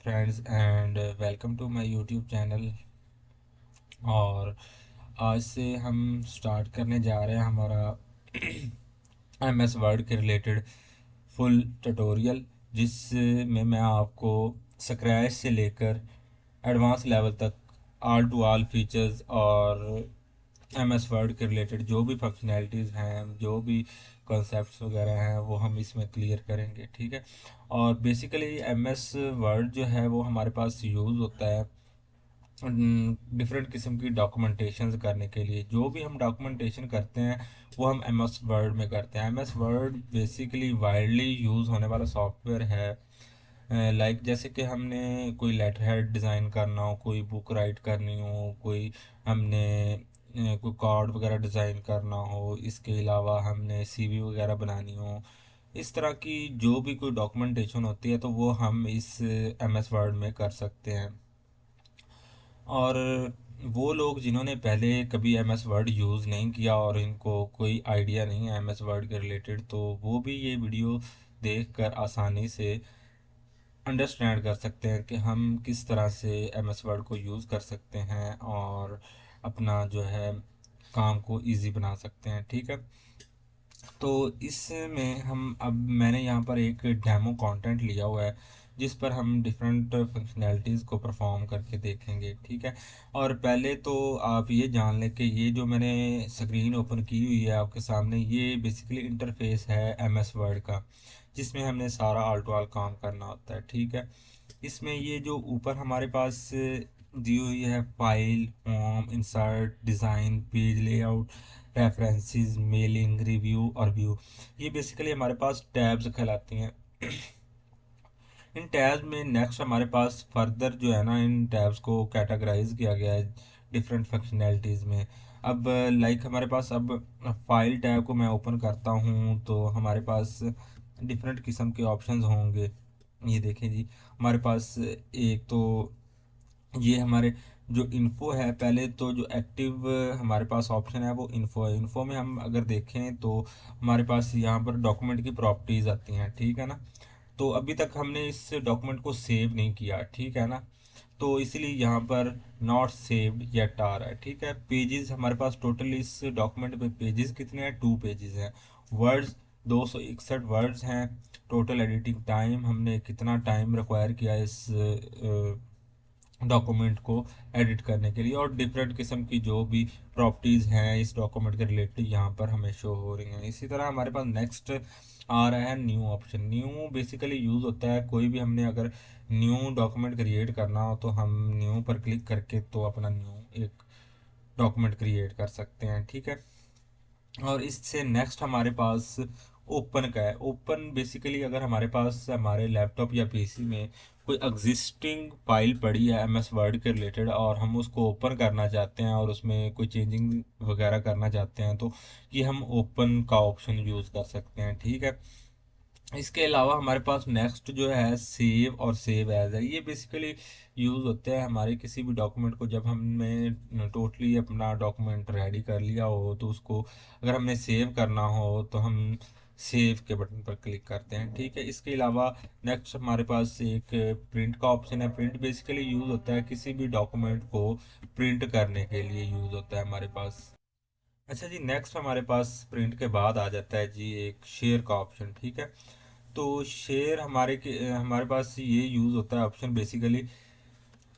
Friends and welcome to my YouTube channel. और आज से हम स्टार्ट करने जा रहे हैं हमारा एमएस वर्ड के रिलेटेड फुल ट्यूटोरियल, जिसमें मैं आपको स्क्रैच से लेकर एडवांस लेवल तक ऑल टू ऑल फीचर्स और एमएस वर्ड के रिलेटेड जो भी फंक्शनैलिटीज़ हैं, जो भी कॉन्सेप्ट्स वगैरह हैं, वो हम इसमें क्लियर करेंगे। ठीक है। और बेसिकली एमएस वर्ड जो है वो हमारे पास यूज़ होता है डिफरेंट किस्म की डॉक्यूमेंटेशन करने के लिए। जो भी हम डॉक्यूमेंटेशन करते हैं वो हम एम एस वर्ड में करते हैं। M S word basically widely use होने वाला सॉफ्टवेयर है। लाइक जैसे कि हमने कोई लेटर हेड डिज़ाइन करना हो, कोई बुक राइट करनी हो, कोई हमने कोई कार्ड वगैरह डिज़ाइन करना हो, इसके अलावा हमने सीवी वगैरह बनानी हो, इस तरह की जो भी कोई डॉक्यूमेंटेशन होती है तो वो हम इस एम एस वर्ड में कर सकते हैं। और वो लोग जिन्होंने पहले कभी एम एस वर्ड यूज़ नहीं किया और इनको कोई आइडिया नहीं है एम एस वर्ड के रिलेटेड, तो वो भी ये वीडियो देख कर आसानी से अंडरस्टैंड कर सकते हैं कि हम किस तरह से एम एस वर्ड को यूज़ कर सकते हैं और अपना जो है काम को इजी बना सकते हैं। ठीक है। तो इसमें हम अब मैंने यहाँ पर एक डेमो कंटेंट लिया हुआ है जिस पर हम डिफरेंट फंक्शनैलिटीज़ को परफॉर्म करके देखेंगे। ठीक है। और पहले तो आप ये जान लें कि ये जो मैंने स्क्रीन ओपन की हुई है आपके सामने, ये बेसिकली इंटरफेस है एम एस वर्ड का, जिसमें हमने सारा ऑल टू ऑल काम करना होता है। ठीक है। इसमें ये जो ऊपर हमारे पास दी हुई है file, home, insert, design, page layout, references, mailing, review और व्यू, ये बेसिकली हमारे पास टैब्स कहलाती हैं। इन टैब्स में नेक्स्ट हमारे पास फर्दर जो है ना, इन टैब्स को कैटेगराइज किया गया है डिफरेंट फंक्शनैलिटीज़ में। अब लाइक हमारे पास अब फाइल टैब को मैं ओपन करता हूँ तो हमारे पास डिफरेंट किस्म के ऑप्शंस होंगे। ये देखें जी, हमारे पास एक तो ये हमारे जो इन्फो है, पहले तो जो एक्टिव हमारे पास ऑप्शन है वो इन्फो है। इन्फो में हम अगर देखें तो हमारे पास यहाँ पर डॉक्यूमेंट की प्रॉपर्टीज़ आती हैं। ठीक है ना। तो अभी तक हमने इस डॉक्यूमेंट को सेव नहीं किया। ठीक है ना। तो इसलिए यहाँ पर नॉट सेव्ड येट आ रहा है। ठीक है। पेजेस हमारे पास टोटल इस डॉक्यूमेंट में पेजेस कितने हैं? 2 पेजेस हैं। वर्ड्स 261 वर्ड्स हैं। टोटल एडिटिंग टाइम हमने कितना टाइम रिक्वायर किया इस डॉक्यूमेंट को एडिट करने के लिए, और डिफरेंट किस्म की जो भी प्रॉपर्टीज़ हैं इस डॉक्यूमेंट के रिलेटेड यहाँ पर हमें शो हो रही हैं। इसी तरह हमारे पास नेक्स्ट आ रहा है new option. New basically use होता है कोई भी हमने अगर न्यू डॉक्यूमेंट क्रिएट करना हो तो हम न्यू पर क्लिक करके तो अपना न्यू एक डॉक्यूमेंट क्रिएट कर सकते हैं। ठीक है। और इससे नेक्स्ट हमारे पास ओपन का है। ओपन बेसिकली अगर हमारे पास हमारे लैपटॉप या पीसी में कोई एग्जिस्टिंग फाइल पड़ी है एम एस वर्ड के रिलेटेड और हम उसको ओपन करना चाहते हैं और उसमें कोई चेंजिंग वगैरह करना चाहते हैं, तो ये हम ओपन का ऑप्शन यूज़ कर सकते हैं। ठीक है। इसके अलावा हमारे पास नेक्स्ट जो है सेव और सेव एज है। ये बेसिकली यूज़ होते हैं हमारे किसी भी डॉक्यूमेंट को, जब हमने टोटली अपना डॉक्यूमेंट रेडी कर लिया हो तो उसको अगर हमने सेव करना हो तो हम सेव के बटन पर क्लिक करते हैं। ठीक है। इसके अलावा नेक्स्ट हमारे पास एक प्रिंट का ऑप्शन है। प्रिंट बेसिकली यूज़ होता है किसी भी डॉक्यूमेंट को प्रिंट करने के लिए यूज़ होता है हमारे पास। अच्छा जी, नेक्स्ट हमारे पास प्रिंट के बाद आ जाता है जी एक शेयर का ऑप्शन। ठीक है। तो शेयर हमारे पास ये यूज़ होता है ऑप्शन बेसिकली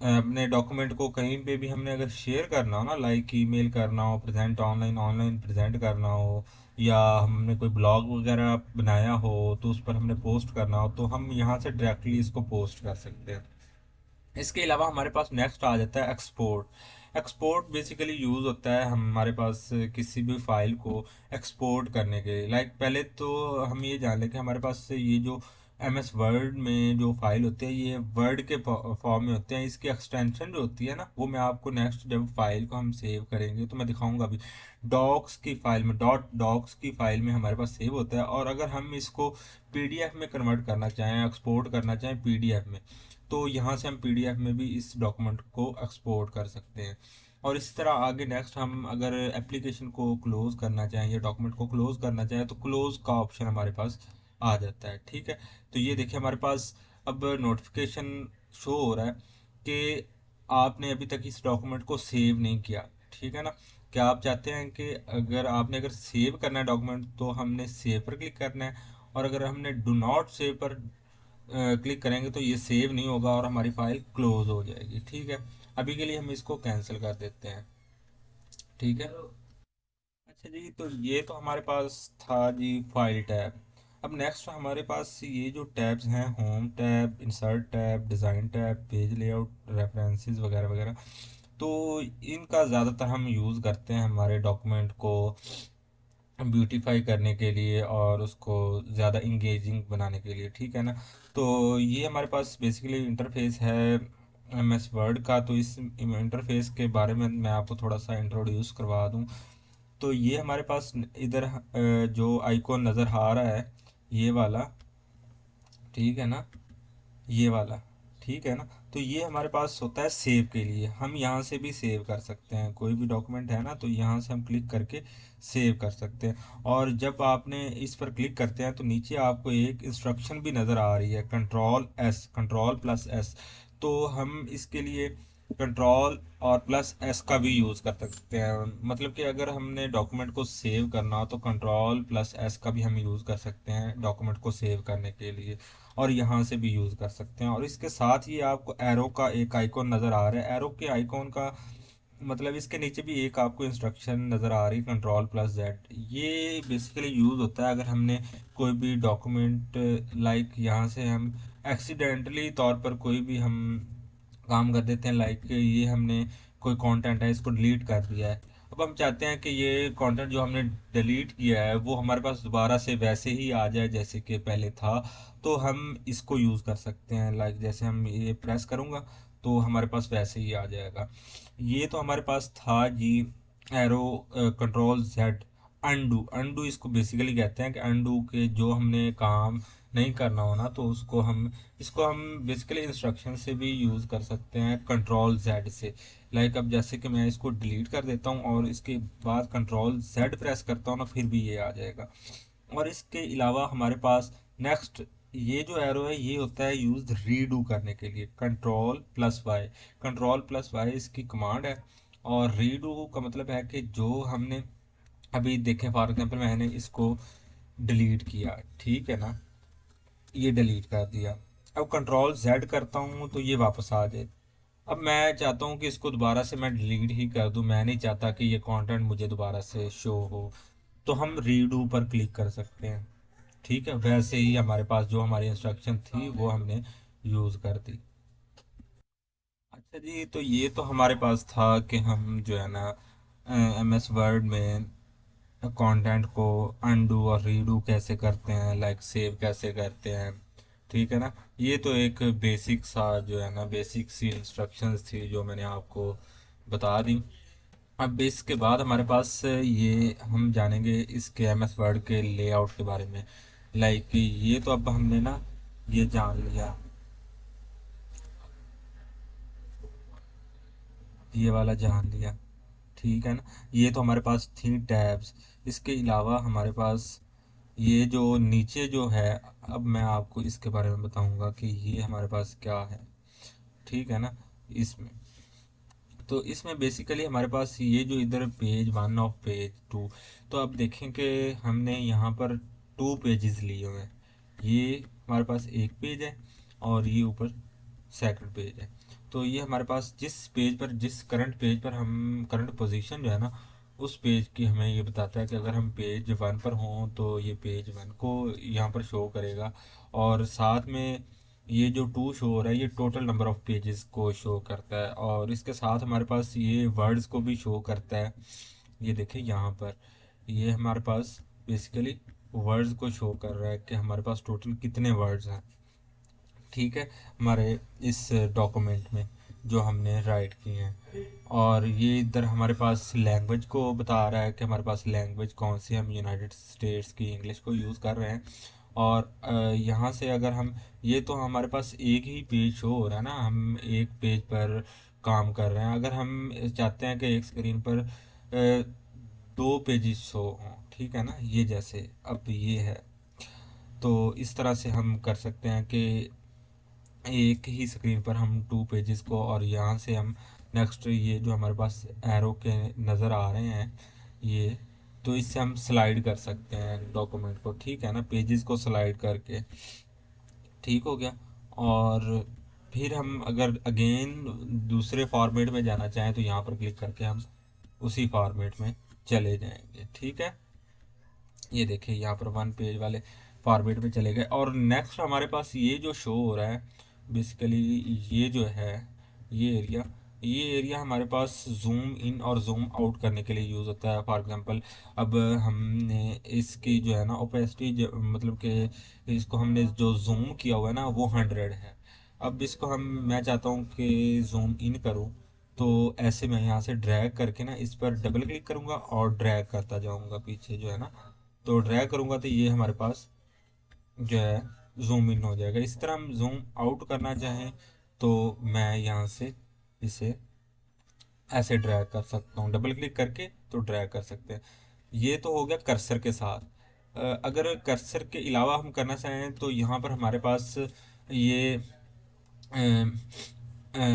अपने डॉक्यूमेंट को कहीं पे भी हमने अगर शेयर करना हो ना, लाइक ईमेल करना हो, प्रेजेंट ऑनलाइन ऑनलाइन प्रेजेंट करना हो, या हमने कोई ब्लॉग वगैरह बनाया हो तो उस पर हमने पोस्ट करना हो, तो हम यहाँ से डायरेक्टली इसको पोस्ट कर सकते हैं। इसके अलावा हमारे पास नेक्स्ट आ जाता है एक्सपोर्ट। एक्सपोर्ट बेसिकली यूज़ होता है हमारे पास किसी भी फाइल को एक्सपोर्ट करने के लिए। लाइक पहले तो हम ये जान लें कि हमारे पास ये जो एम एस वर्ड में जो फाइल होते हैं ये वर्ड के फॉर्म में होते हैं। इसकी एक्सटेंशन जो होती है ना, वो मैं आपको नेक्स्ट जब फाइल को हम सेव करेंगे तो मैं दिखाऊंगा। अभी डॉक्स की फाइल में डॉक्स की फाइल में हमारे पास सेव होता है, और अगर हम इसको पीडीएफ में कन्वर्ट करना चाहें, एक्सपोर्ट करना चाहें पीडीएफ में, तो यहाँ से हम पीडीएफ में भी इस डॉक्यूमेंट को एक्सपोर्ट कर सकते हैं। और इसी तरह आगे नेक्स्ट हम अगर एप्लीकेशन को क्लोज करना चाहें या डॉक्यूमेंट को क्लोज करना चाहें तो क्लोज का ऑप्शन हमारे पास आ जाता है। ठीक है। तो ये देखिए हमारे पास अब नोटिफिकेशन शो हो रहा है कि आपने अभी तक इस डॉक्यूमेंट को सेव नहीं किया। ठीक है ना। क्या आप चाहते हैं कि अगर सेव करना है डॉक्यूमेंट तो हमने सेव पर क्लिक करना है, और अगर हमने डू नॉट सेव पर क्लिक करेंगे तो ये सेव नहीं होगा और हमारी फाइल क्लोज हो जाएगी। ठीक है। अभी के लिए हम इसको कैंसिल कर देते हैं। ठीक है। अच्छा जी, तो ये तो हमारे पास था जी फाइल टैब। अब नेक्स्ट हमारे पास ये जो टैब्स हैं, home tab, insert tab, design tab, page layout, references वगैरह वगैरह, तो इनका ज़्यादातर हम यूज़ करते हैं हमारे डॉक्यूमेंट को ब्यूटीफाई करने के लिए और उसको ज़्यादा इंगेजिंग बनाने के लिए। ठीक है ना। तो ये हमारे पास बेसिकली इंटरफेस है एम एस वर्ड का। तो इस इंटरफेस के बारे में मैं आपको थोड़ा सा इंट्रोड्यूस करवा दूँ। तो ये हमारे पास इधर जो आइकॉन नज़र आ रहा है, ये वाला। ठीक है ना। ये वाला। ठीक है ना। तो ये हमारे पास होता है सेव के लिए। हम यहाँ से भी सेव कर सकते हैं, कोई भी डॉक्यूमेंट है ना तो यहाँ से हम क्लिक करके सेव कर सकते हैं। और जब आपने इस पर क्लिक करते हैं तो नीचे आपको एक इंस्ट्रक्शन भी नज़र आ रही है, control S, control plus S. तो हम इसके लिए कंट्रोल और प्लस एस का भी यूज़ कर सकते हैं। मतलब कि अगर हमने डॉक्यूमेंट को सेव करना हो तो कंट्रोल प्लस एस का भी हम यूज़ कर सकते हैं डॉक्यूमेंट को सेव करने के लिए, और यहाँ से भी यूज़ कर सकते हैं। और इसके साथ ही आपको एरो का एक आइकॉन नज़र आ रहा है। एरो के आइकॉन का मतलब इसके नीचे भी एक आपको इंस्ट्रक्शन नज़र आ रही है, कंट्रोल प्लस जेड। ये बेसिकली यूज़ होता है अगर हमने कोई भी डॉक्यूमेंट लाइक यहाँ से हम एक्सीडेंटली तौर पर कोई भी हम काम कर देते हैं, लाइक ये हमने कोई कंटेंट है इसको डिलीट कर दिया है। अब हम चाहते हैं कि ये कंटेंट जो हमने डिलीट किया है वो हमारे पास दोबारा से वैसे ही आ जाए जैसे कि पहले था। तो हम इसको यूज़ कर सकते हैं, लाइक जैसे हम ये प्रेस करूँगा तो हमारे पास वैसे ही आ जाएगा। ये तो हमारे पास था जी arrow, control Z. Undo, undo इसको बेसिकली कहते हैं कि अनडू के जो हमने काम नहीं करना हो ना तो उसको हम, इसको हम बेसिकली इंस्ट्रक्शन से भी यूज़ कर सकते हैं कंट्रोल जेड से। लाइक अब जैसे कि मैं इसको डिलीट कर देता हूँ और इसके बाद कंट्रोल जेड प्रेस करता हूँ ना, फिर भी ये आ जाएगा। और इसके अलावा हमारे पास नेक्स्ट ये जो एरो है ये होता है यूज रीडू करने के लिए, control plus Y. Control plus Y इसकी कमांड है। और रीडू का मतलब है कि जो हमने अभी देखें, फॉर एग्जांपल मैंने इसको डिलीट किया, ठीक है ना, ये डिलीट कर दिया। अब कंट्रोल जेड करता हूँ तो ये वापस आ जाए। अब मैं चाहता हूँ कि इसको दोबारा से मैं डिलीट ही कर दूँ, मैं नहीं चाहता कि ये कंटेंट मुझे दोबारा से शो हो, तो हम रीडू पर क्लिक कर सकते हैं। ठीक है, वैसे ही हमारे पास जो हमारी इंस्ट्रक्शन थी वो हमने यूज़ कर दी। अच्छा जी, तो ये तो हमारे पास था कि हम जो है ना एम एस वर्ड में कंटेंट को अनडू और रीडू कैसे करते हैं, लाइक सेव कैसे करते हैं। ठीक है ना। ये तो एक बेसिक सा जो है ना, बेसिक सी इंस्ट्रक्शंस थी जो मैंने आपको बता दी। अब इसके बाद हमारे पास ये हम जानेंगे इसके एम एस वर्ड के लेआउट के बारे में। लाइक ये तो अब हमने ना ये जान लिया, ये वाला जान लिया। ठीक है ना। ये तो हमारे पास थी टैब्स। इसके अलावा हमारे पास ये जो नीचे जो है, अब मैं आपको इसके बारे में बताऊंगा कि ये हमारे पास क्या है। ठीक है ना। इसमें तो इसमें बेसिकली हमारे पास ये जो इधर पेज वन और पेज टू, तो अब देखें कि हमने यहाँ पर टू पेजेस लिए हुए हैं। ये हमारे पास एक पेज है और ये ऊपर सेकंड पेज है। तो ये हमारे पास जिस पेज पर, जिस करंट पेज पर हम, करंट पोजीशन जो है ना उस पेज की हमें ये बताता है कि अगर हम पेज वन पर हों तो ये पेज वन को यहाँ पर शो करेगा। और साथ में ये जो टू शो हो रहा है ये टोटल नंबर ऑफ पेजेस को शो करता है, और इसके साथ हमारे पास ये वर्ड्स को भी शो करता है। ये देखिए यहाँ पर ये हमारे पास बेसिकली वर्ड्स को शो कर रहा है कि हमारे पास टोटल कितने वर्ड्स हैं। ठीक है, हमारे इस डॉक्यूमेंट में जो हमने राइट किए हैं। और ये इधर हमारे पास लैंग्वेज को बता रहा है कि हमारे पास लैंग्वेज कौन सी, हम यूनाइटेड स्टेट्स की इंग्लिश को यूज़ कर रहे हैं। और यहाँ से अगर हम, ये तो हमारे पास एक ही पेज शो हो रहा है ना, हम एक पेज पर काम कर रहे हैं। अगर हम चाहते हैं कि एक स्क्रीन पर दो पेजेस शो हों, ठीक है ना, ये जैसे अब ये है, तो इस तरह से हम कर सकते हैं कि एक ही स्क्रीन पर हम 2 पेजेस को, और यहाँ से हम नेक्स्ट ये जो हमारे पास एरो के नज़र आ रहे हैं ये, तो इससे हम स्लाइड कर सकते हैं डॉक्यूमेंट को, ठीक है ना, पेजेस को स्लाइड करके। ठीक हो गया। और फिर हम अगर अगेन दूसरे फॉर्मेट में जाना चाहें तो यहाँ पर क्लिक करके हम उसी फॉर्मेट में चले जाएंगे, ठीक है। ये देखिए यहाँ पर 1 पेज वाले फॉर्मेट में चले गए। और नेक्स्ट हमारे पास ये जो शो हो रहा है बेसिकली, ये जो है ये एरिया, ये एरिया हमारे पास जूम इन और जूम आउट करने के लिए यूज़ होता है। फॉर एग्जांपल अब हमने इसकी जो है ना ओपेसिटी, मतलब कि इसको हमने जो जूम किया हुआ है ना वो 100 है। अब इसको मैं चाहता हूँ कि जूम इन करूँ, तो ऐसे मैं यहाँ से ड्रैग करके ना इस पर डबल क्लिक करूँगा और ड्रैग करता जाऊँगा पीछे जो है ना, तो ड्रैग करूँगा तो ये हमारे पास जो है जूम इन हो जाएगा। इस तरह हम जूम आउट करना चाहें तो मैं यहाँ से इसे ऐसे ड्रैग कर सकता हूँ, डबल क्लिक करके तो ड्रैग कर सकते हैं। ये तो हो गया कर्सर के साथ। अगर कर्सर के अलावा हम करना चाहें तो यहाँ पर हमारे पास ये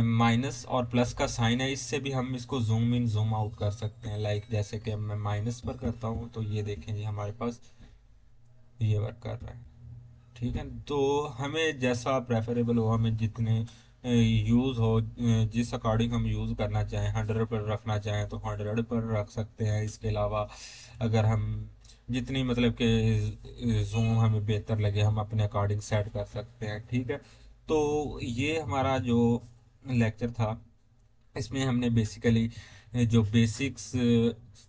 माइनस और प्लस का साइन है, इससे भी हम इसको जूम इन जूम आउट कर सकते हैं। लाइक जैसे कि मैं माइनस पर करता हूँ तो ये देखें जी हमारे पास ये वर्क कर रहा है, ठीक है। तो हमें जैसा प्रेफरेबल हो, हमें जितने यूज़ हो, जिस अकॉर्डिंग हम यूज़ करना चाहें, 100 पर रखना चाहें तो 100 पर रख सकते हैं। इसके अलावा अगर हम जितनी मतलब कि जूम हमें बेहतर लगे हम अपने अकॉर्डिंग सेट कर सकते हैं, ठीक है। तो ये हमारा जो लेक्चर था इसमें हमने बेसिकली जो बेसिक्स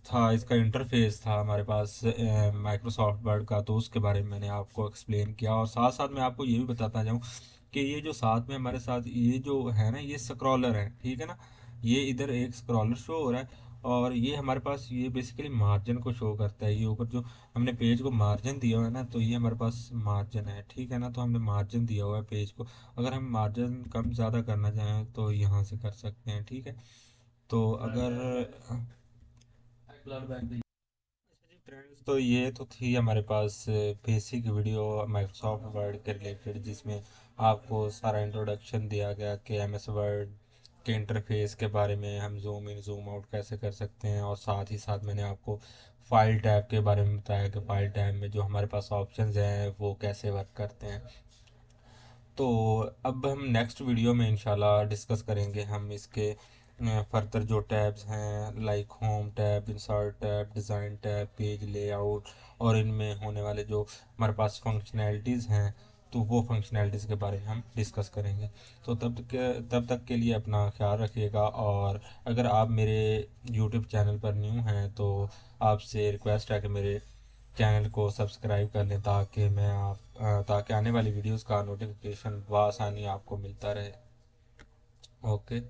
था, इसका इंटरफेस था हमारे पास माइक्रोसॉफ्ट वर्ड का, तो उसके बारे में मैंने आपको एक्सप्लेन किया। और साथ साथ मैं आपको ये भी बताता जाऊँ कि ये जो साथ में हमारे साथ ये जो है ना ये स्क्रॉलर है, ठीक है ना, ये इधर एक स्क्रॉलर शो हो रहा है। और ये हमारे पास ये बेसिकली मार्जिन को शो करता है। ये ऊपर जो हमने पेज को मार्जिन दिया हुआ है ना, तो ये हमारे पास मार्जिन है, ठीक है ना, तो हमने मार्जिन दिया हुआ है पेज को। अगर हम मार्जिन कम ज़्यादा करना चाहें तो यहाँ से कर सकते हैं, ठीक है। तो अगर फ्रेंड्स, तो ये तो थी हमारे पास बेसिक वीडियो माइक्रोसॉफ्ट वर्ड के रिलेटेड, जिसमें आपको सारा इंट्रोडक्शन दिया गया कि एमएस वर्ड के इंटरफेस के बारे में, हम जूम इन जूम आउट कैसे कर सकते हैं। और साथ ही साथ मैंने आपको फाइल टैब के बारे में बताया कि फाइल टैब में जो हमारे पास ऑप्शंस हैं वो कैसे वर्क करते हैं। तो अब हम नेक्स्ट वीडियो में इंशाल्लाह डिस्कस करेंगे हम इसके फर्दर जो टैब्स हैं, like home tab, insert tab, design tab, page layout, और इनमें होने वाले जो हमारे पास फंक्शनैलिटीज़ हैं, तो वो फंक्शनैलिटीज़ के बारे में हम डिस्कस करेंगे। तो तब तक के लिए अपना ख्याल रखिएगा। और अगर आप मेरे यूट्यूब चैनल पर न्यू हैं तो आपसे रिक्वेस्ट है कि मेरे चैनल को सब्सक्राइब कर लें, ताकि आने वाली वीडियोस का नोटिफिकेशन बआसानी आपको मिलता रहे। ओके।